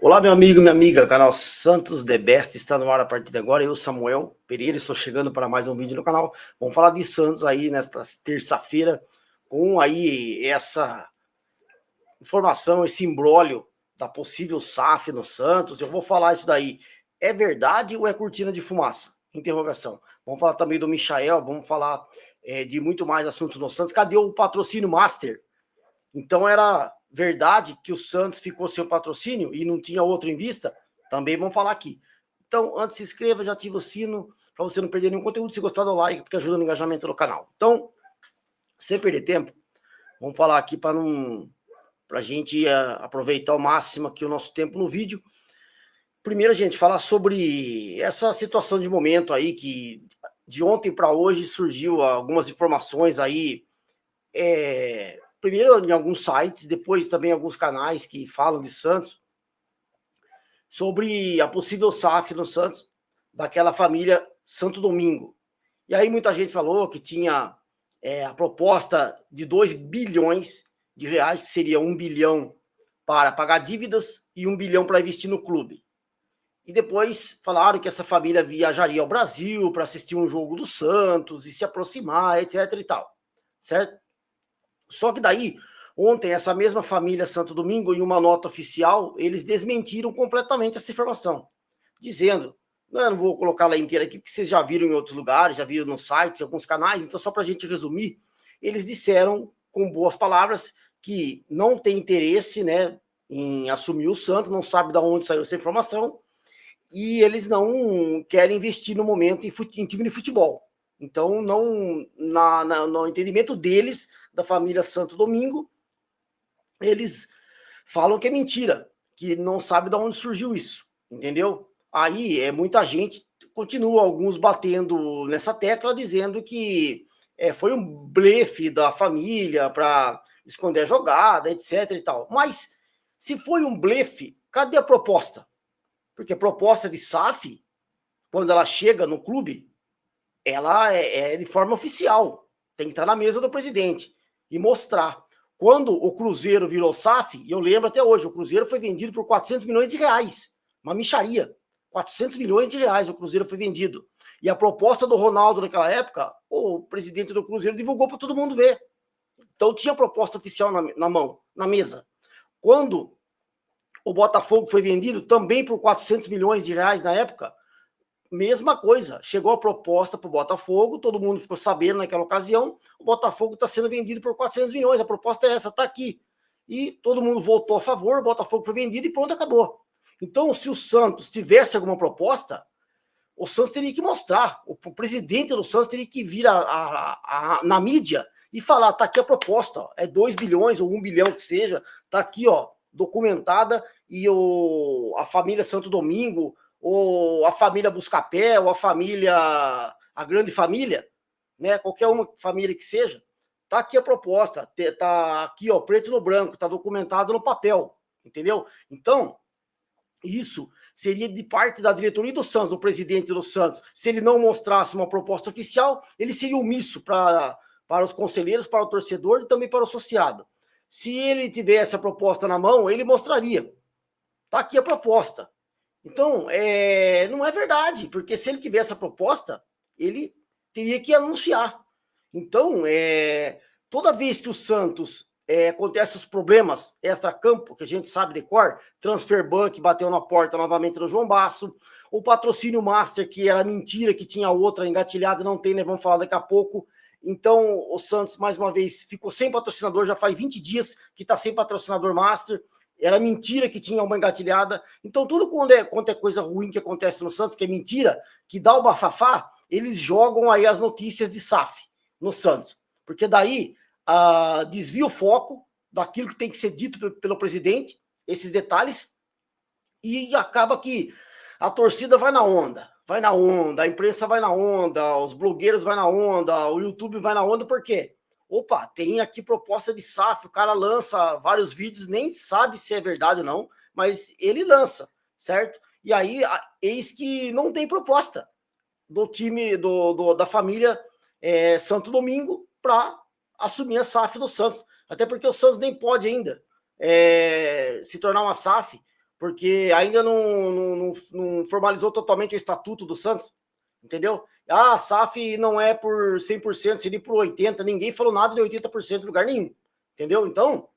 Olá, meu amigo, minha amiga, canal Santos The Best está no ar a partir de agora. Eu, Samuel Pereira, estou chegando para mais um vídeo no canal. Vamos falar de Santos aí nesta terça-feira, com aí essa informação, esse imbróglio da possível SAF no Santos. Eu vou falar isso daí. É verdade ou é cortina de fumaça? Interrogação. Vamos falar também do Michael, vamos falar de muito mais assuntos no Santos. Cadê o patrocínio Master? Então era verdade que o Santos ficou sem o patrocínio e não tinha outro em vista? Também vamos falar aqui. Então, antes se inscreva, já ativa o sino para você não perder nenhum conteúdo. Se gostar, dá o like, porque ajuda no engajamento do canal. Então, sem perder tempo, vamos falar aqui para a gente aproveitar ao máximo aqui o nosso tempo no vídeo. Primeiro, a gente falar sobre essa situação de momento aí que de ontem para hoje surgiu algumas informações aí, primeiro em alguns sites, depois também alguns canais que falam de Santos, sobre a possível SAF no Santos, daquela família Santo Domingo. E aí muita gente falou que tinha a proposta de 2 bilhões de reais, que seria 1 bilhão para pagar dívidas e 1 bilhão para investir no clube. E depois falaram que essa família viajaria ao Brasil para assistir um jogo do Santos e se aproximar, etc e tal, certo? Só que daí, ontem, essa mesma família Santo Domingo, em uma nota oficial, eles desmentiram completamente essa informação, dizendo, eu não vou colocar ela inteira aqui, porque vocês já viram em outros lugares, já viram no site, em alguns canais, então só para a gente resumir, eles disseram, com boas palavras, que não tem interesse, né, em assumir o Santos, não sabe de onde saiu essa informação, e eles não querem investir no momento em time de futebol. Então, não, no entendimento deles, da família Santo Domingo, eles falam que é mentira, que não sabe de onde surgiu isso, entendeu? Aí muita gente continua, alguns batendo nessa tecla, dizendo que foi um blefe da família para esconder a jogada, etc e tal. Mas, se foi um blefe, cadê a proposta? Porque a proposta de SAF, quando ela chega no clube, ela é de forma oficial, tem que estar na mesa do presidente e mostrar. Quando o Cruzeiro virou SAF, e eu lembro até hoje, o Cruzeiro foi vendido por 400 milhões de reais, uma mixaria. 400 milhões de reais o Cruzeiro foi vendido. E a proposta do Ronaldo naquela época, o presidente do Cruzeiro divulgou para todo mundo ver. Então tinha proposta oficial na mão, na mesa. Quando o Botafogo foi vendido também por 400 milhões de reais na época, mesma coisa, chegou a proposta para o Botafogo, todo mundo ficou sabendo naquela ocasião, o Botafogo está sendo vendido por 400 milhões, a proposta é essa, está aqui. E todo mundo votou a favor, o Botafogo foi vendido e pronto, acabou. Então, se o Santos tivesse alguma proposta, o Santos teria que mostrar, o presidente do Santos teria que vir na mídia e falar, tá aqui a proposta, ó, é 2 bilhões ou 1 bilhão que seja, tá aqui, ó, documentada, e a família Santo Domingo, ou a família Buscapé, ou a grande família, né, qualquer uma família que seja, tá aqui a proposta, tá aqui, ó, preto no branco, tá documentado no papel, entendeu? Então, isso seria de parte da diretoria do Santos, do presidente do Santos. Se ele não mostrasse uma proposta oficial, ele seria omisso para os conselheiros, para o torcedor e também para o associado. Se ele tivesse a proposta na mão, ele mostraria. Tá aqui a proposta. Então, não é verdade, porque se ele tivesse a proposta, ele teria que anunciar. Então, toda vez que o Santos acontece os problemas extra-campo, que a gente sabe de cor, transfer ban que bateu na porta novamente do João Basso, o patrocínio master, que era mentira, que tinha outra engatilhada, não tem, né? Vamos falar daqui a pouco. Então, o Santos, mais uma vez, ficou sem patrocinador, já faz 20 dias que está sem patrocinador master, era mentira que tinha uma engatilhada. Então, tudo quando é coisa ruim que acontece no Santos, que é mentira, que dá o bafafá, eles jogam aí as notícias de SAF no Santos. Porque daí desvia o foco daquilo que tem que ser dito pelo presidente, esses detalhes, e acaba que a torcida vai na onda, a imprensa vai na onda, os blogueiros vai na onda, o YouTube vai na onda, por quê? Opa, tem aqui proposta de SAF, o cara lança vários vídeos, nem sabe se é verdade ou não, mas ele lança, certo? E aí, eis que não tem proposta do time, da família Santo Domingo para assumir a SAF do Santos. Até porque o Santos nem pode ainda se tornar uma SAF, porque ainda não formalizou totalmente o estatuto do Santos, entendeu? A SAF não é por 100%, seria por 80%, ninguém falou nada de 80% em lugar nenhum, entendeu? Então,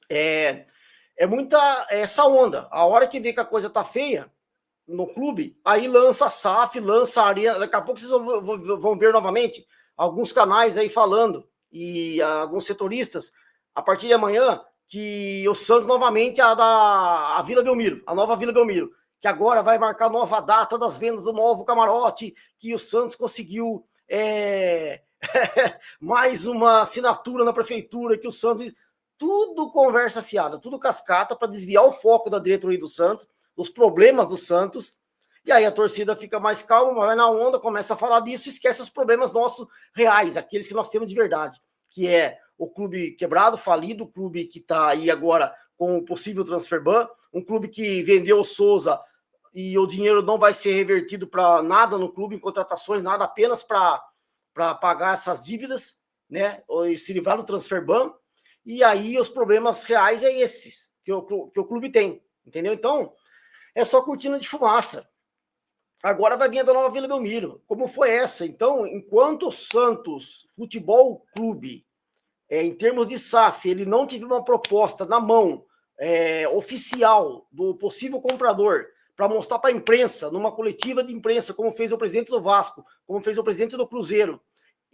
é muita essa onda. A hora que vê que a coisa tá feia no clube, aí lança a SAF, lança a Arena. Daqui a pouco vocês vão ver novamente alguns canais aí falando, e alguns setoristas, a partir de amanhã, que o Santos novamente a Vila Belmiro, a nova Vila Belmiro, que agora vai marcar nova data das vendas do novo camarote, que o Santos conseguiu mais uma assinatura na prefeitura, que o Santos... Tudo conversa fiada, tudo cascata para desviar o foco da diretoria do Santos, dos problemas do Santos, e aí a torcida fica mais calma, vai na onda, começa a falar disso, esquece os problemas nossos reais, aqueles que nós temos de verdade, que é o clube quebrado, falido, o clube que está aí agora com o possível transfer ban, um clube que vendeu o Souza e o dinheiro não vai ser revertido para nada no clube, em contratações, nada, apenas para pagar essas dívidas, né, e se livrar do transfer ban. E aí os problemas reais é esses que o clube tem, entendeu? Então, é só cortina de fumaça. Agora vai vir a da nova Vila Belmiro. Como foi essa? Então, enquanto o Santos Futebol Clube, em termos de SAF, ele não tiver uma proposta na mão oficial do possível comprador para mostrar para a imprensa, numa coletiva de imprensa, como fez o presidente do Vasco, como fez o presidente do Cruzeiro,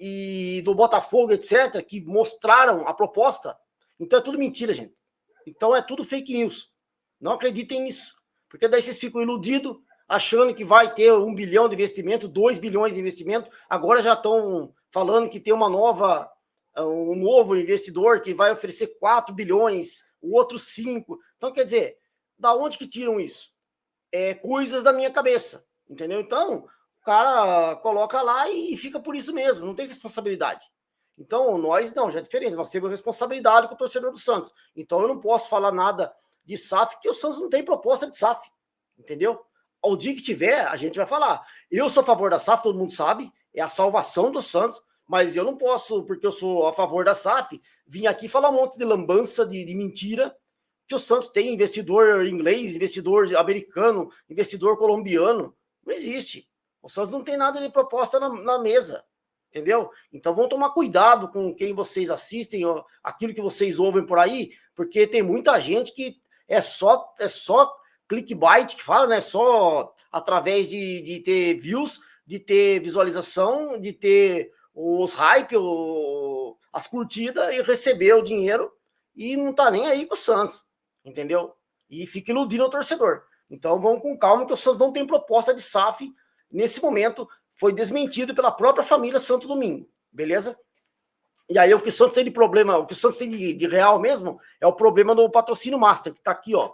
e do Botafogo, etc., que mostraram a proposta, então é tudo mentira, gente. Então é tudo fake news. Não acreditem nisso. Porque daí vocês ficam iludidos, achando que vai ter 1 bilhão de investimento, 2 bilhões de investimento. Agora já estão falando que tem um novo investidor que vai oferecer 4 bilhões, o outro 5. Então, quer dizer, da onde que tiram isso? Coisas da minha cabeça, entendeu? Então, o cara coloca lá e fica por isso mesmo, não tem responsabilidade. Então, nós não, já é diferente, nós temos responsabilidade com o torcedor do Santos. Então, eu não posso falar nada de SAF, porque o Santos não tem proposta de SAF, entendeu? Ao dia que tiver, a gente vai falar. Eu sou a favor da SAF, todo mundo sabe, é a salvação do Santos, mas eu não posso, porque eu sou a favor da SAF, vir aqui falar um monte de lambança, de mentira, que o Santos tem investidor inglês, investidor americano, investidor colombiano. Não existe. O Santos não tem nada de proposta na mesa, entendeu? Então vão tomar cuidado com quem vocês assistem, aquilo que vocês ouvem por aí, porque tem muita gente que é só clickbait que fala, né? Só através de ter views, de ter visualização, de ter os hype, as curtidas e receber o dinheiro e não tá nem aí com o Santos, entendeu? E fica iludindo o torcedor. Então vamos com calma, que o Santos não tem proposta de SAF nesse momento, foi desmentido pela própria família Santo Domingo, beleza? E aí o que o Santos tem de problema, o que o Santos tem de real mesmo, é o problema do patrocínio Master, que tá aqui, ó.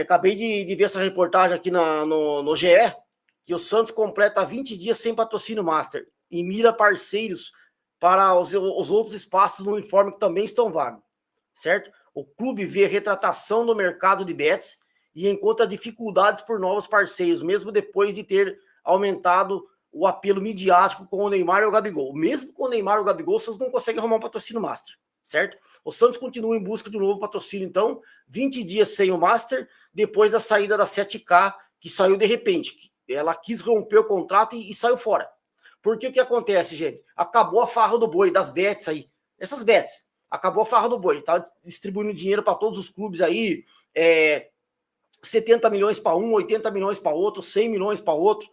Acabei de ver essa reportagem aqui no GE, que o Santos completa 20 dias sem patrocínio Master e mira parceiros para os outros espaços no uniforme que também estão vagos, certo? O clube vê retratação no mercado de bets e encontra dificuldades por novos parceiros, mesmo depois de ter aumentado o apelo midiático com o Neymar e o Gabigol. Mesmo com o Neymar e o Gabigol, o Santos não consegue arrumar um patrocínio Master, certo? O Santos continua em busca de um novo patrocínio, então, 20 dias sem o Master, depois da saída da 7K, que saiu de repente. Ela quis romper o contrato e saiu fora. Porque o que acontece, gente? Acabou a farra do boi, das bets aí. Essas bets. Acabou a farra do boi. Tá distribuindo dinheiro para todos os clubes aí. 70 milhões para um, 80 milhões para outro, 100 milhões para outro.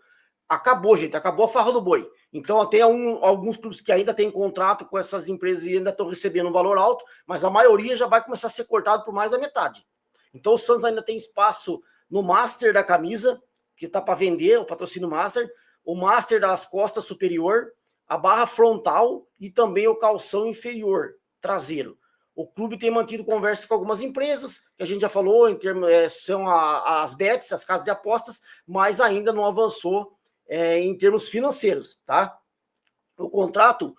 Acabou, gente. Acabou a farra do boi. Então, até alguns clubes que ainda têm contrato com essas empresas e ainda estão recebendo um valor alto, mas a maioria já vai começar a ser cortado por mais da metade. Então, o Santos ainda tem espaço no Master da camisa, que está para vender, o patrocínio Master, o Master das costas superior, a barra frontal e também o calção inferior, traseiro. O clube tem mantido conversas com algumas empresas, que a gente já falou, são as bets, as casas de apostas, mas ainda não avançou em termos financeiros, tá? O contrato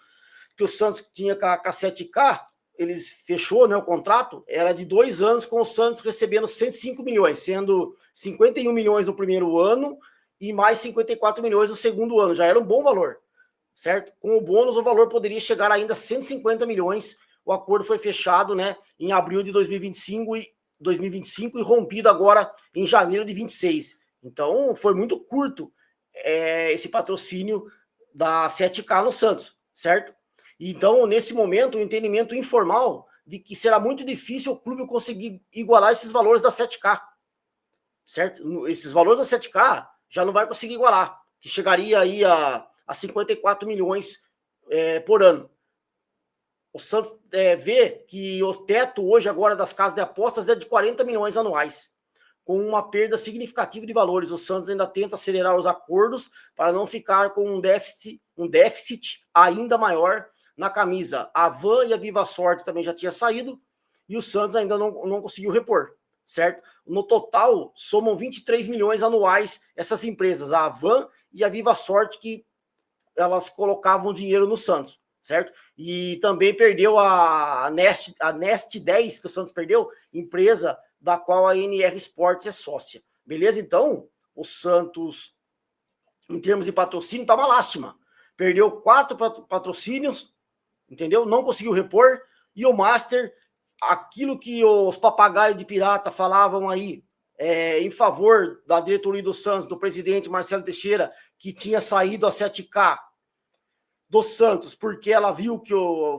que o Santos tinha com a 7K, eles fechou, né, o contrato, era de 2 anos, com o Santos recebendo 105 milhões, sendo 51 milhões no primeiro ano e mais 54 milhões no segundo ano. Já era um bom valor, certo? Com o bônus, o valor poderia chegar ainda a 150 milhões. O acordo foi fechado, né, em abril de 2025 2025 e rompido agora em janeiro de 26. Então, foi muito curto esse patrocínio da 7K no Santos, certo? Então, nesse momento, o entendimento informal de que será muito difícil o clube conseguir igualar esses valores da 7K, certo? Esses valores da 7K já não vai conseguir igualar, que chegaria aí a 54 milhões por ano. O Santos vê que o teto hoje agora das casas de apostas é de 40 milhões anuais, com uma perda significativa de valores. O Santos ainda tenta acelerar os acordos para não ficar com um déficit ainda maior na camisa. A Van e a Viva Sorte também já tinha saído e o Santos ainda não conseguiu repor, certo? No total, somam 23 milhões anuais essas empresas, a Van e a Viva Sorte, que elas colocavam dinheiro no Santos, certo? E também perdeu a Nest 10, que o Santos perdeu, empresa da qual a NR Sports é sócia. Beleza? Então, o Santos, em termos de patrocínio, tá uma lástima. Perdeu 4 patrocínios, entendeu? Não conseguiu repor. E o Master, aquilo que os papagaios de pirata falavam aí, em favor da diretoria do Santos, do presidente Marcelo Teixeira, que tinha saído a 7K do Santos, porque ela viu que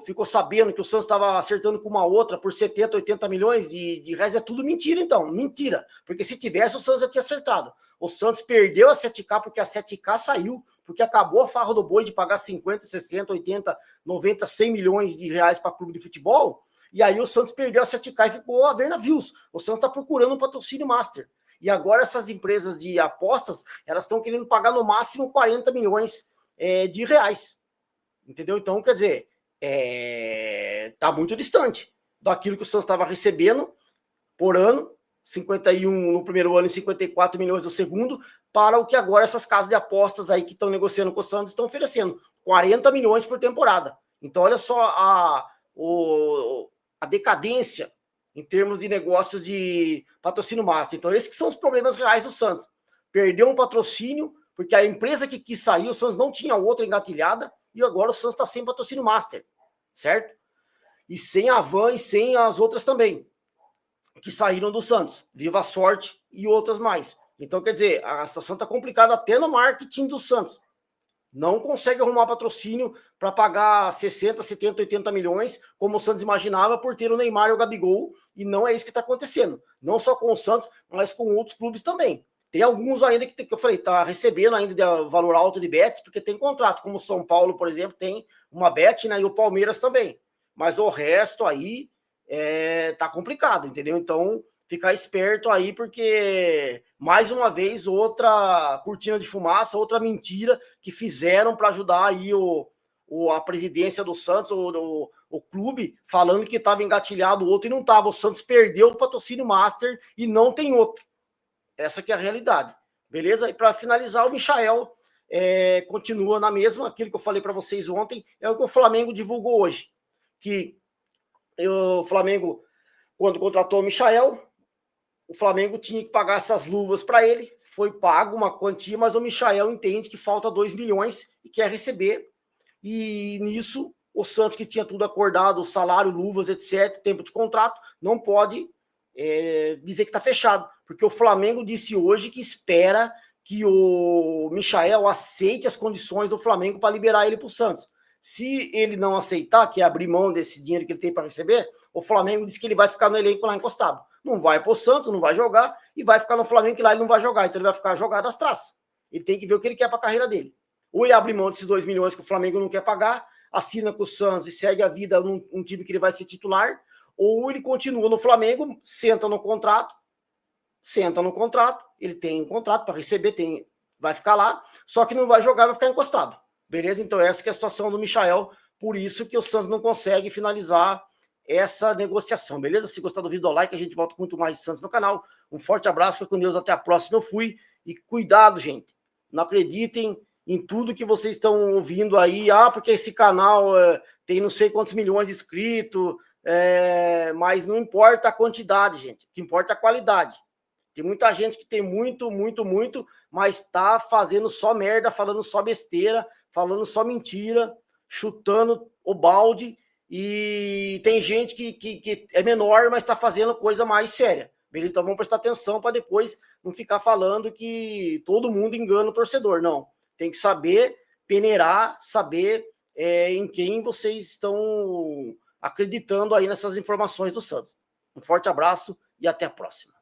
ficou sabendo que o Santos estava acertando com uma outra por 70, 80 milhões de reais, é tudo mentira, então, mentira, porque se tivesse o Santos já tinha acertado. O Santos perdeu a 7K porque a 7K saiu, porque acabou a farra do boi de pagar 50, 60, 80, 90, 100 milhões de reais para clube de futebol, e aí o Santos perdeu a 7K e ficou a ver navios. O Santos está procurando um patrocínio master. E agora essas empresas de apostas, elas estão querendo pagar no máximo 40 milhões de reais. Entendeu? Então, quer dizer, tá muito distante daquilo que o Santos estava recebendo por ano, 51 no primeiro ano e 54 milhões no segundo, para o que agora essas casas de apostas aí que estão negociando com o Santos estão oferecendo, 40 milhões por temporada. Então, olha só a decadência em termos de negócios de patrocínio master. Então, esses que são os problemas reais do Santos. Perdeu um patrocínio, porque a empresa que quis sair, o Santos não tinha outra engatilhada, e agora o Santos está sem patrocínio master, certo? E sem a Van e sem as outras também, que saíram do Santos, Viva Sorte e outras mais. Então, quer dizer, a situação está complicada até no marketing do Santos. Não consegue arrumar patrocínio para pagar 60, 70, 80 milhões, como o Santos imaginava, por ter o Neymar e o Gabigol, e não é isso que está acontecendo. Não só com o Santos, mas com outros clubes também. Tem alguns ainda que eu falei, tá recebendo ainda de valor alto de bets, porque tem contrato, como o São Paulo, por exemplo, tem uma bet, né, e o Palmeiras também. Mas o resto aí tá complicado, entendeu? Então, ficar esperto aí, porque, mais uma vez, outra cortina de fumaça, outra mentira que fizeram para ajudar aí a presidência do Santos, o clube, falando que estava engatilhado o outro e não estava. O Santos perdeu o patrocínio master e não tem outro. Essa que é a realidade, beleza? E para finalizar, o Michael continua na mesma, aquilo que eu falei para vocês ontem, é o que o Flamengo divulgou hoje, que o Flamengo, quando contratou o Michael, o Flamengo tinha que pagar essas luvas para ele, foi pago uma quantia, mas o Michael entende que falta 2 milhões e quer receber, e nisso o Santos, que tinha tudo acordado, salário, luvas, etc., tempo de contrato, não pode dizer que está fechado, porque o Flamengo disse hoje que espera que o Michael aceite as condições do Flamengo para liberar ele para o Santos. Se ele não aceitar, que é abrir mão desse dinheiro que ele tem para receber, o Flamengo disse que ele vai ficar no elenco lá encostado. Não vai para o Santos, não vai jogar, e vai ficar no Flamengo, que lá ele não vai jogar, então ele vai ficar jogado às traças. Ele tem que ver o que ele quer para a carreira dele. Ou ele abre mão desses 2 milhões que o Flamengo não quer pagar, assina com o Santos e segue a vida num time que ele vai ser titular, ou ele continua no Flamengo, senta no contrato, ele tem um contrato para receber, vai ficar lá, só que não vai jogar, vai ficar encostado. Beleza? Então essa que é a situação do Michael, por isso que o Santos não consegue finalizar essa negociação, beleza? Se gostar do vídeo, dá like, a gente volta com muito mais de Santos no canal. Um forte abraço, fica com Deus, até a próxima. Eu fui, e cuidado, gente, não acreditem em tudo que vocês estão ouvindo aí, porque esse canal tem não sei quantos milhões de inscritos, mas não importa a quantidade, gente, o que importa é a qualidade. Tem muita gente que tem muito, mas tá fazendo só merda, falando só besteira, falando só mentira, chutando o balde e tem gente que é menor, mas está fazendo coisa mais séria. Beleza? Então vamos prestar atenção para depois não ficar falando que todo mundo engana o torcedor. Não. Tem que saber peneirar, saber em quem vocês estão acreditando aí nessas informações do Santos. Um forte abraço e até a próxima.